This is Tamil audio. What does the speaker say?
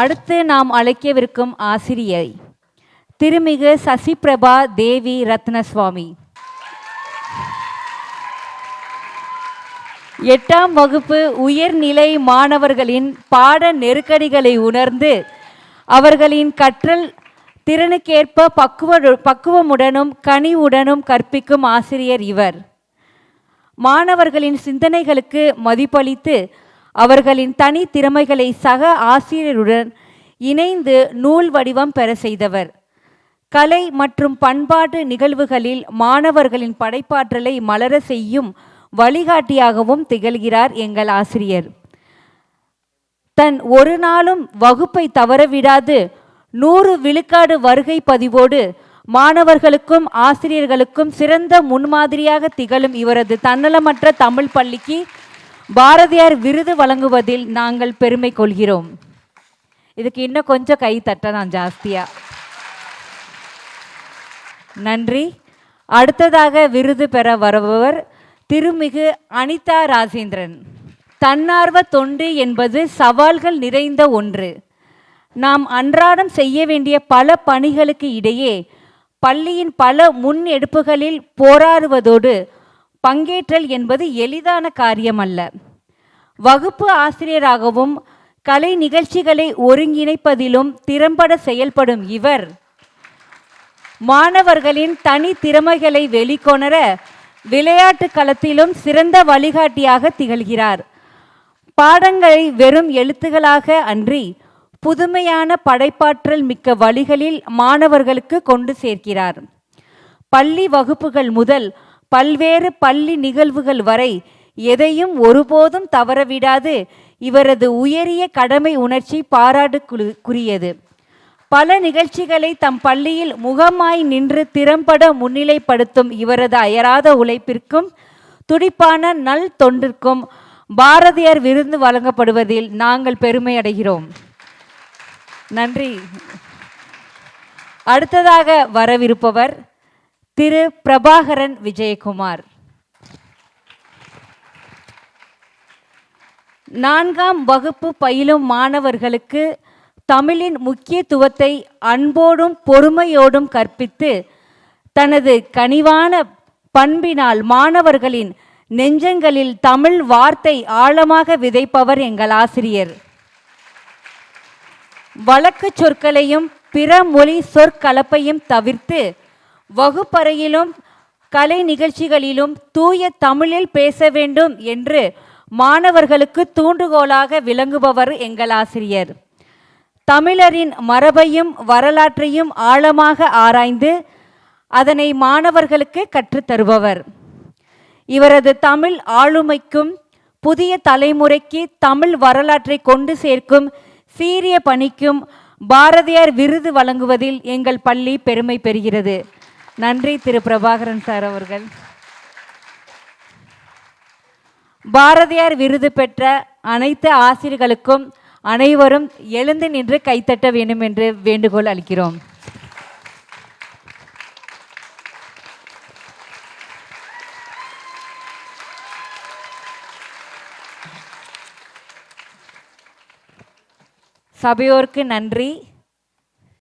அடுத்து நாம் அழைக்கவிருக்கும் ஆசிரியை திருமிகு சசிபிரபா தேவி ரத்னசுவாமி. 8ஆம் வகுப்பு உயர்நிலை மாணவர்களின் பாட நெருக்கடிகளை உணர்ந்து அவர்களின் கற்றல் திறனுக்கேற்ப பக்குவமுடனும் கனிவுடனும் கற்பிக்கும் ஆசிரியர் இவர். மாணவர்களின் சிந்தனைகளுக்கு மதிப்பளித்து அவர்களின் தனி திறமைகளை சக ஆசிரியருடன் இணைந்து நூல் வடிவம் பெற செய்தவர். கலை மற்றும் பண்பாட்டு நிகழ்வுகளில் மாணவர்களின் படைப்பாற்றலை மலர செய்யும் வழிகாட்டியாகவும் திகழ்கிறார் எங்கள் ஆசிரியர். தன் ஒரு நாளும் வகுப்பை தவறவிடாது 100 விழுக்காடு வருகை பதிவோடு மாணவர்களுக்கும் ஆசிரியர்களுக்கும் சிறந்த முன்மாதிரியாக திகழும் இவரது தன்னலமற்ற தமிழ் பள்ளிக்கு பாரதியார் விருது வழங்குவதில் நாங்கள் பெருமை கொள்கிறோம். இதுக்கு இன்னும் கொஞ்சம் கை தட்டலாம் ஜாஸ்தியா. நன்றி. அடுத்ததாக விருது பெற வருபவர் திருமிகு அனிதா ராஜேந்திரன். தன்னார்வ தொண்டு என்பது சவால்கள் நிறைந்த ஒன்று. நாம் அன்றாடம் செய்ய வேண்டிய பல பணிகளுக்கு இடையே பள்ளியின் பல முன்னெடுப்புகளில் போராடுவதோடு பங்கேற்றல் என்பது எளிதான காரியமல்ல. வகுப்பு ஆசிரியராகவும் கலை நிகழ்ச்சிகளை ஒருங்கிணைப்பதிலும் திறம்பட செயல்படும் இவர் மாணவர்களின் தனி திறமைகளை வெளிக்கொணர விளையாட்டு களத்திலும் சிறந்த வழிகாட்டியாக திகழ்கிறார். பாடங்களை வெறும் எழுத்துகளாக அன்றி புதுமையான படைப்பாற்றல் மிக்க வழிகளில் மாணவர்களுக்கு கொண்டு சேர்க்கிறார். பள்ளி வகுப்புகள் முதல் பல்வேறு பள்ளி நிகழ்வுகள் வரை எதையும் ஒருபோதும் தவறவிடாது இவரது உயரிய கடமை உணர்ச்சி பாராட்டுக்குரியது. பல நிகழ்ச்சிகளை தம் பள்ளியில் முகமாய் நின்று திறம்பட முன்னிலைப்படுத்தும் இவரது அயராத உழைப்பிற்கும் துடிப்பான நல் தொண்டிற்கும் பாரதியார் விருது வழங்கப்படுவதில் நாங்கள் பெருமை அடைகிறோம். நன்றி. அடுத்ததாக வரவிருப்பவர் திரு பிரபாகரன் விஜயகுமார். 4ஆம் வகுப்பு பயிலும் மாணவர்களுக்கு தமிழின் முக்கியத்துவத்தை அன்போடும் பொறுமையோடும் கற்பித்து தனது கனிவான பண்பினால் மாணவர்களின் நெஞ்சங்களில் தமிழ் வார்த்தை ஆழமாக விதைப்பவர் எங்கள் ஆசிரியர். வழக்கு சொற்களையும் பிற மொழி சொற்கலப்பையும் தவிர்த்து வகுப்பறையிலும் கலை நிகழ்ச்சிகளிலும் தூய தமிழில் பேச வேண்டும் என்று மாணவர்களுக்கு தூண்டுகோலாக விளங்குபவர் எங்கள் ஆசிரியர். தமிழரின் மரபையும் வரலாற்றையும் ஆழமாக ஆராய்ந்து அதனை மாணவர்களுக்கு கற்றுத்தருபவர். இவரது தமிழ் ஆளுமைக்கும் புதிய தலைமுறைக்கு தமிழ் வரலாற்றை கொண்டு சேர்க்கும் சீரிய பணிக்கும் பாரதியார் விருது வழங்குவதில் எங்கள் பள்ளி பெருமை பெறுகிறது. நன்றி திரு பிரபாகரன் சார் அவர்கள். பாரதியார் விருது பெற்ற அனைத்து ஆசிரியர்களுக்கும் அனைவரும் எழுந்து நின்று கைத்தட்ட வேண்டும் என்று வேண்டுகோள் அளிக்கிறோம். சபையோருக்கு நன்றி.